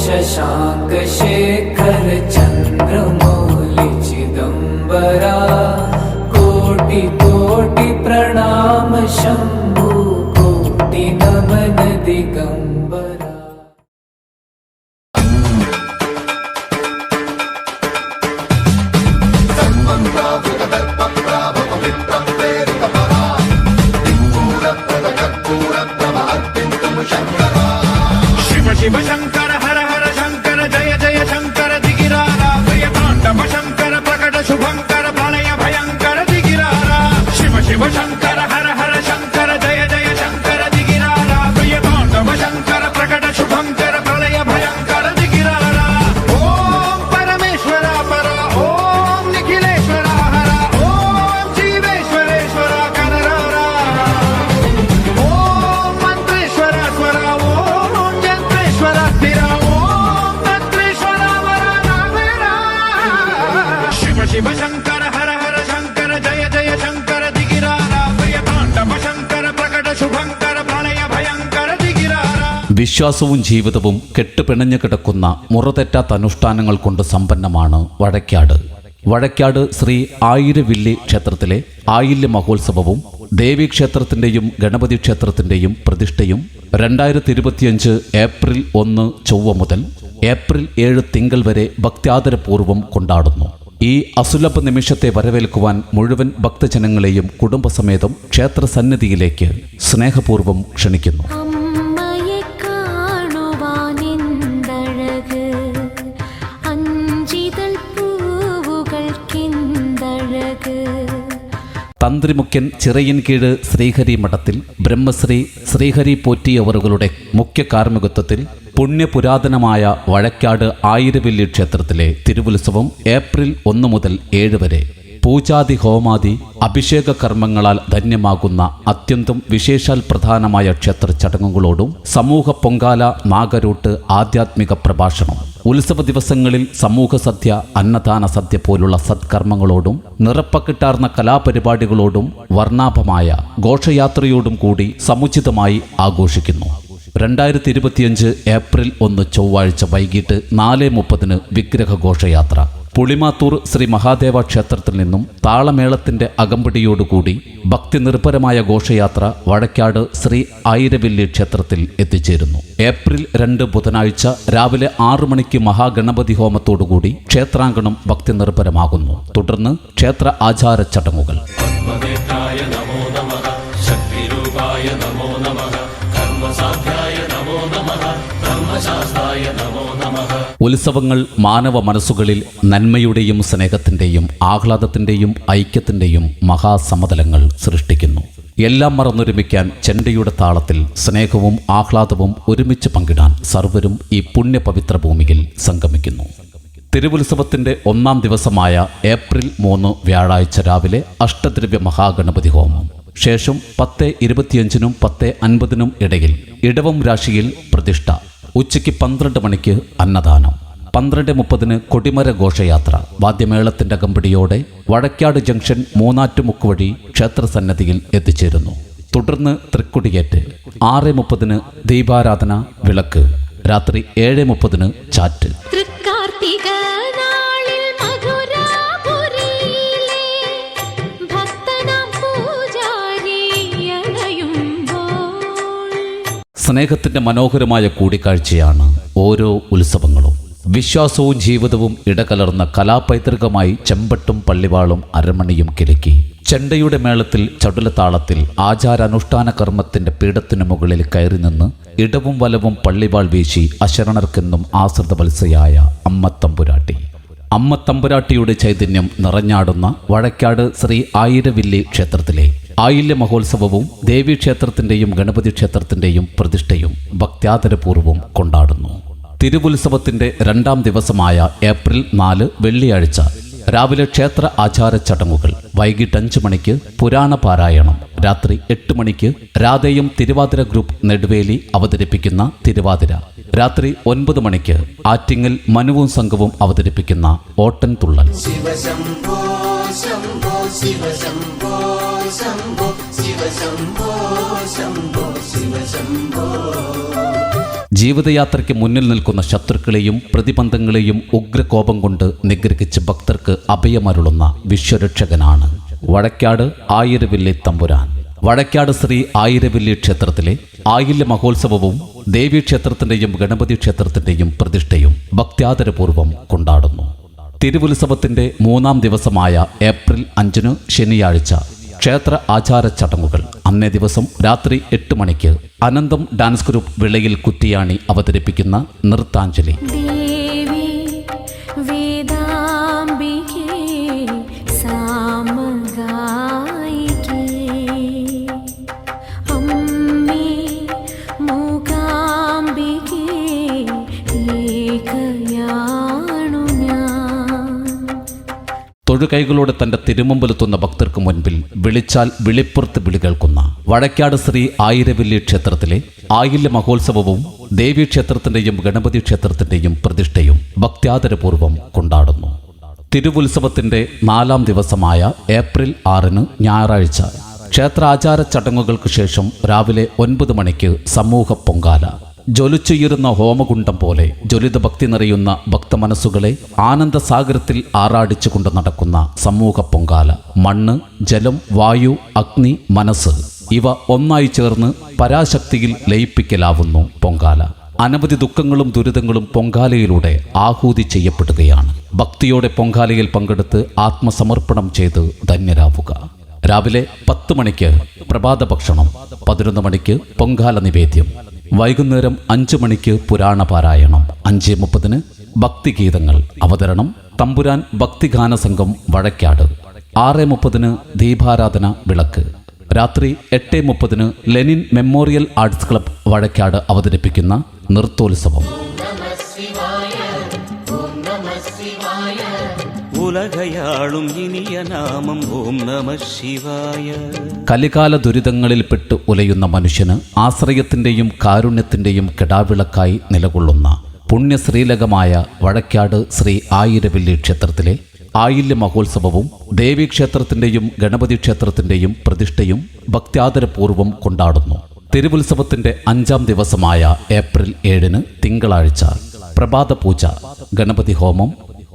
शशांक शेखर चंद्रमौलि चिदंबरा कोटि कोटि प्रणाम शंभु कोटि नमन दिगंबरा। शिव शंकर हर हर शंकर जय जय शंकर दिगिरारा प्रिय तांडव शंकर प्रकट शुभंकर प्रलय भयंकर दिगिरारा। शिव शिव शंकर हर हर शंकर जय जय शंकर दिगिरारा प्रिय तांडव शंकर प्रकट शुभंकर प्रलय भयंकर दिगिरारा। ओम परमेश्वरा परा ओम निखिलेश्वरा हरा ओम जीवेश्वरेश्वरा कनरारा ओम मंत्रेश्वरा स्वरा ओम यंत्रेश्वरा स्थिरा ओम तंत्रेश्वरा वरा नामेरा। शिव शिव शंकर हर हर शंकर जय जय शंकर दिगिरारा प्रिय तांडव शंकर प्रकट शुभंकर प्रलय भयंकर दिगिरारा। വിശ്വാസവും ജീവിതവും കെട്ടുപിണഞ്ഞു കിടക്കുന്ന മുറതെറ്റാത്ത അനുഷ്ഠാനങ്ങൾ കൊണ്ട് സമ്പന്നമാണ് വഴക്കാട്. വഴക്കാട് ശ്രീ ആയിരവില്ലി ക്ഷേത്രത്തിലെ ആയില്യ മഹോത്സവവും ദേവീക്ഷേത്രത്തിൻ്റെയും ഗണപതി ക്ഷേത്രത്തിൻ്റെയും പ്രതിഷ്ഠയും 2025 ഏപ്രിൽ 1 ചൊവ്വ മുതൽ ഏപ്രിൽ 7 തിങ്കൾ വരെ ഭക്ത്യാദരപൂർവ്വം കൊണ്ടാടുന്നു. ഈ അസുലഭ നിമിഷത്തെ വരവേൽക്കുവാൻ മുഴുവൻ ഭക്തജനങ്ങളെയും കുടുംബസമേതം ക്ഷേത്ര സന്നിധിയിലേക്ക് സ്നേഹപൂർവ്വം ക്ഷണിക്കുന്നു. അമ്മയെ കാണുവാനെന്തഴക് അഞ്ചിതൾ പൂവുകൾക്കെന്തഴക്. തന്ത്രിമുഖ്യൻ ചിറയിൻകീഴ് ശ്രീഹരി മഠത്തിൽ ബ്രഹ്മശ്രീ ശ്രീഹരി പോറ്റിയവറുകളുടെ മുഖ്യ കാർമ്മികത്വത്തിൽ പുണ്യപുരാതനമായ വഴക്കാട് ആയിരവില്ലി ക്ഷേത്രത്തിലെ തിരുവുത്സവം ഏപ്രിൽ 1 മുതൽ 7 വരെ പൂജാതി ഹോമാദി അഭിഷേക കർമ്മങ്ങളാൽ ധന്യമാകുന്ന അത്യന്തം വിശേഷാൽ പ്രധാനമായ ക്ഷേത്ര ചടങ്ങുകളോടും സമൂഹ പൊങ്കാല, നാഗരൂട്ട്, ആധ്യാത്മിക പ്രഭാഷണം, ഉത്സവ ദിവസങ്ങളിൽ സമൂഹ സദ്യ, അന്നദാന സദ്യ പോലുള്ള സത്കർമ്മങ്ങളോടും നിറപ്പക്കിട്ടാർന്ന കലാപരിപാടികളോടും വർണ്ണാഭമായ ഘോഷയാത്രയോടും കൂടി സമുചിതമായി ആഘോഷിക്കുന്നു. 2025 ഏപ്രിൽ 1 ചൊവ്വാഴ്ച വൈകിട്ട് 4:30 വിഗ്രഹ ഘോഷയാത്ര പുളിമാത്തൂർ ശ്രീ മഹാദേവ ക്ഷേത്രത്തിൽ നിന്നും താളമേളത്തിന്റെ അകമ്പടിയോടുകൂടി ഭക്തിനിർഭരമായ ഘോഷയാത്ര വഴക്കാട് ശ്രീ ആയിരവില്ലി ക്ഷേത്രത്തിൽ എത്തിച്ചേരുന്നു. ഏപ്രിൽ 2 ബുധനാഴ്ച രാവിലെ 6 മണിക്ക് മഹാഗണപതി ഹോമത്തോടുകൂടി ക്ഷേത്രാങ്കണം ഭക്തിനിർഭരമാകുന്നു. തുടർന്ന് ക്ഷേത്ര ആചാര ചടങ്ങുകൾ. ഉത്സവങ്ങൾ മാനവ മനസ്സുകളിൽ നന്മയുടെയും സ്നേഹത്തിൻ്റെയും ആഹ്ലാദത്തിൻ്റെയും ഐക്യത്തിൻ്റെയും മഹാസമതലങ്ങൾ സൃഷ്ടിക്കുന്നു. എല്ലാം മറന്നൊരുമിക്കാൻ ചെണ്ടയുടെ താളത്തിൽ സ്നേഹവും ആഹ്ലാദവും ഒരുമിച്ച് പങ്കിടാൻ സർവരും ഈ പുണ്യപവിത്ര ഭൂമിയിൽ സംഗമിക്കുന്നു. തിരുവുത്സവത്തിൻ്റെ 1-ാം ദിവസമായ ഏപ്രിൽ 3 വ്യാഴാഴ്ച രാവിലെ അഷ്ടദ്രവ്യ മഹാഗണപതി ഹോമം, ശേഷം 10:25 10:50 ഇടയിൽ ഇടവം രാശിയിൽ പ്രതിഷ്ഠ, ഉച്ചയ്ക്ക് 12 മണിക്ക് അന്നദാനം, 12:30 കൊടിമര ഘോഷയാത്ര വാദ്യമേളത്തിന്റെ അകമ്പടിയോടെ വഴക്കാട് ജംഗ്ഷൻ മൂന്നാറ്റുമുക്ക് വഴി ക്ഷേത്രസന്നദ്ധിയിൽ എത്തിച്ചേരുന്നു. തുടർന്ന് തൃക്കൊടിയേറ്റ്, 6:30 ദീപാരാധന, വിളക്ക്, രാത്രി 7:30 ചാറ്റ്. സ്നേഹത്തിൻ്റെ മനോഹരമായ കൂടിക്കാഴ്ചയാണ് ഓരോ ഉത്സവങ്ങളും. വിശ്വാസവും ജീവിതവും ഇടകലർന്ന കലാപൈതൃകമായി ചെമ്പട്ടും പള്ളിവാളും അരമണിയും കിലുക്കി ചെണ്ടയുടെ മേളത്തിൽ ചടുലതാളത്തിൽ ആചാരാനുഷ്ഠാന കർമ്മത്തിന്റെ പീഠത്തിനു മുകളിൽ കയറി നിന്ന് ഇടവും വലവും പള്ളിവാൾ വീശി അശരണർക്കെന്നും ആശ്രിതവത്സയായ അമ്മത്തമ്പുരാട്ടി. അമ്മത്തമ്പുരാട്ടിയുടെ ചൈതന്യം നിറഞ്ഞാടുന്ന വഴക്കാട് ശ്രീ ആയിരവില്ലി ക്ഷേത്രത്തിലെ ആയില്യ മഹോത്സവവും ദേവീക്ഷേത്രത്തിൻ്റെയും ഗണപതി ക്ഷേത്രത്തിൻ്റെയും പ്രതിഷ്ഠയും ഭക്ത്യാദരപൂർവ്വം കൊണ്ടാടുന്നു. തിരുവുത്സവത്തിൻ്റെ 2-ാം ദിവസമായ ഏപ്രിൽ 4 വെള്ളിയാഴ്ച രാവിലെ ക്ഷേത്ര ആചാര ചടങ്ങുകൾ. വൈകിട്ട് 5 മണിക്ക് പുരാണ പാരായണം. രാത്രി 8 മണിക്ക് രാധേയം തിരുവാതിര ഗ്രൂപ്പ് നെടുവേലി അവതരിപ്പിക്കുന്ന തിരുവാതിര. രാത്രി 9 മണിക്ക് ആറ്റിങ്ങൽ മനുവും സംഘവും അവതരിപ്പിക്കുന്ന ഓട്ടൻ തുള്ളൽ. ജീവിതയാത്രയ്ക്ക് മുന്നിൽ നിൽക്കുന്ന ശത്രുക്കളെയും പ്രതിബന്ധങ്ങളെയും ഉഗ്രകോപം കൊണ്ട് നിഗ്രഹിച്ച് ഭക്തർക്ക് അഭയമരുളുന്ന വിശ്വരക്ഷകനാണ് വടക്കാട് ആയിരവില്ലി തമ്പുരാൻ. വടക്കാട് ശ്രീ ആയിരവില്ലി ക്ഷേത്രത്തിലെ ആയില്യ മഹോത്സവവും ദേവീക്ഷേത്രത്തിൻ്റെയും ഗണപതി ക്ഷേത്രത്തിൻ്റെയും പ്രതിഷ്ഠയും ഭക്ത്യാദരപൂർവ്വം കൊണ്ടാടുന്നു. തിരുവുത്സവത്തിൻ്റെ 3-ാം ദിവസമായ ഏപ്രിൽ 5 ശനിയാഴ്ച ക്ഷേത്ര ആചാര ചടങ്ങുകൾ. അന്നേ ദിവസം രാത്രി 8 മണിക്ക് അനന്തം ഡാൻസ് ഗ്രൂപ്പ് വിളയിൽ കുറ്റിയാണി അവതരിപ്പിക്കുന്ന നൃത്താഞ്ജലി. ദേവി വേദാംബികേ സാമഗായികേ അമ്മേ മൂകാംബികേ ഏകയാണു ഞാൻ. തൊഴുകൈകളോടെ തന്റെ തിരുമുമ്പിലെത്തുന്ന ഭക്തർക്ക് മുൻപിൽ വിളിച്ചാൽ വിളിപ്പുറത്ത് വിളി കേൾക്കുന്ന വടക്കാട് ശ്രീ ആയിരവില്ലി ക്ഷേത്രത്തിലെ ആയില്യ മഹോത്സവവും ദേവീക്ഷേത്രത്തിൻ്റെയും ഗണപതി ക്ഷേത്രത്തിൻ്റെയും പ്രതിഷ്ഠയും ഭക്ത്യാദരപൂർവ്വം കൊണ്ടാടുന്നു. തിരുവുത്സവത്തിൻ്റെ 4-ാം ദിവസമായ ഏപ്രിൽ 6 ഞായറാഴ്ച ക്ഷേത്രാചാര ചടങ്ങുകൾക്ക് ശേഷം രാവിലെ 9 മണിക്ക് സമൂഹ പൊങ്കാല. ജ്വലിച്ചുയരുന്ന ഹോമകുണ്ഡം പോലെ ജ്വലിത ഭക്തി നിറയുന്ന ഭക്തമനസ്സുകളെ ആനന്ദസാഗരത്തിൽ ആറാടിച്ചുകൊണ്ട് നടക്കുന്ന സമൂഹ പൊങ്കാല. മണ്ണ്, ജലം, വായു, അഗ്നി, മനസ്സ് ഇവ ഒന്നായി ചേർന്ന് പരാശക്തിയിൽ ലയിപ്പിക്കലാവുന്നു പൊങ്കാല. അനവധി ദുഃഖങ്ങളും ദുരിതങ്ങളും പൊങ്കാലയിലൂടെ ആഹൂതി ചെയ്യപ്പെടുകയാണ്. ഭക്തിയോടെ പൊങ്കാലയിൽ പങ്കെടുത്ത് ആത്മസമർപ്പണം ചെയ്ത് ധന്യരാവുക. രാവിലെ 10 മണിക്ക് പ്രഭാത ഭക്ഷണം, 11 മണിക്ക് പൊങ്കാല നിവേദ്യം, വൈകുന്നേരം 5 മണിക്ക് പുരാണ പാരായണം, 5:30 ഭക്തിഗീതങ്ങൾ. അവതരണം തമ്പുരാൻ ഭക്തിഗാന സംഘം വടക്കാട്. 6:30 ദീപാരാധന വിളക്ക്. രാത്രി 8:30 Lenin memorial arts club Vadakkad അവതരിപ്പിക്കുന്ന നൃത്തോത്സവം. ഉലകയാളും ഇനിയ നാമം ഓം നമ ശിവായ. കലികാല ദുരിതങ്ങളിൽപ്പെട്ട് ഉലയുന്ന മനുഷ്യന് ആശ്രയത്തിൻ്റെയും കാരുണ്യത്തിൻ്റെയും കെടാവിളക്കായി നിലകൊള്ളുന്ന പുണ്യശ്രീലകമായ വടക്കാട് ശ്രീ ആയിരവില്ലി ക്ഷേത്രത്തിലെ ആയില്യ മഹോത്സവവും ദേവീക്ഷേത്രത്തിൻ്റെയും ഗണപതി ക്ഷേത്രത്തിൻ്റെയും പ്രതിഷ്ഠയും ഭക്ത്യാദരപൂർവ്വം കൊണ്ടാടുന്നു. തിരുവുത്സവത്തിൻ്റെ 5-ാം ദിവസമായ ഏപ്രിൽ 7 തിങ്കളാഴ്ച പ്രഭാത പൂജ, ഗണപതി ഹോമം,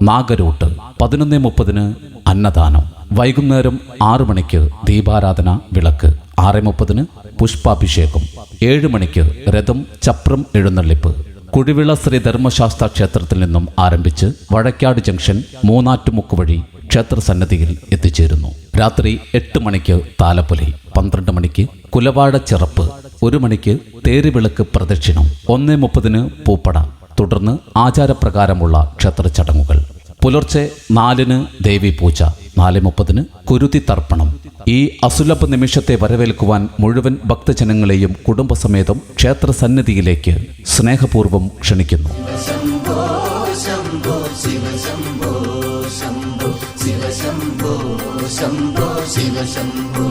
നാഗരൂട്ട്, 11:30 അന്നദാനം, വൈകുന്നേരം 6 മണിക്ക് ദീപാരാധന വിളക്ക്, 6:30 പുഷ്പാഭിഷേകം, 7 മണിക്ക് രഥം ചപ്രം എഴുന്നള്ളിപ്പ്. കുഴിവിള ശ്രീ ധർമ്മശാസ്ത്ര ക്ഷേത്രത്തിൽ നിന്നും ആരംഭിച്ച് വടക്കാട് ജംഗ്ഷൻ മൂന്നാറ്റുമുക്ക് വഴി ക്ഷേത്രസന്നിധിയിൽ എത്തിച്ചേരുന്നു. രാത്രി 8 മണിക്ക് താലപ്പൊലി, 12 മണിക്ക് കുലവാട ചിറപ്പ്, 1 മണിക്ക് തേരുവിളക്ക് പ്രദക്ഷിണം, 1:30 പൂപ്പട. തുടർന്ന് ആചാരപ്രകാരമുള്ള ക്ഷേത്ര ചടങ്ങുകൾ. പുലർച്ചെ 4 ദേവീപൂജ, 4:30 കുരുതി തർപ്പണം. ഈ അസുലഭ നിമിഷത്തെ വരവേൽക്കുവാൻ മുഴുവൻ ഭക്തജനങ്ങളെയും കുടുംബസമേതം ക്ഷേത്ര സന്നിധിയിലേക്ക് സ്നേഹപൂർവ്വം ക്ഷണിക്കുന്നു. ശംഭോ ശംഭോ ശിവ ശംഭോ ശംഭോ ശിവ ശംഭോ ശംഭോ ശിവ ശംഭോ.